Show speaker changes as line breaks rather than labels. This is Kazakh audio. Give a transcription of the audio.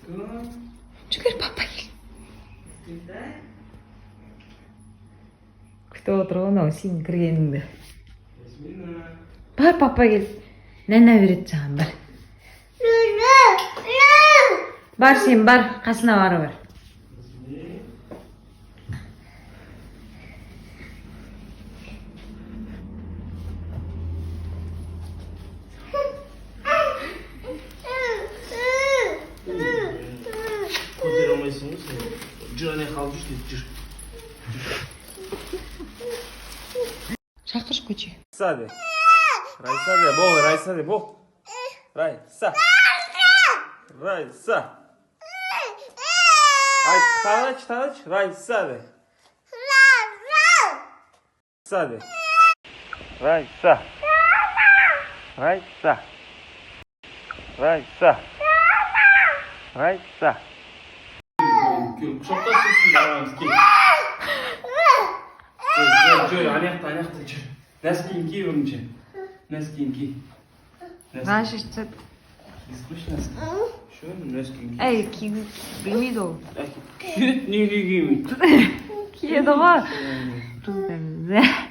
Жүгэр папа гэл. Кто троноо синкрен. Бар папа гэл. Нана верэж байгаа юм бар. Бар син бар гаснаа бар. Шахтаршгүй чи.
Саде. Райсаде, бо, райсаде, бо. Райса. Райса. Ай, тач, райсаде. Саде. Райса. Райса. Райса. Райса. Шоктасың барамыз ки. Жой, аняқта жүр. Наскин ки өмче. Наскин ки.
Нашичт.
Скучно. Что наскин ки?
Эй, ки бимидо.
Не.
Кие дага. Тузем.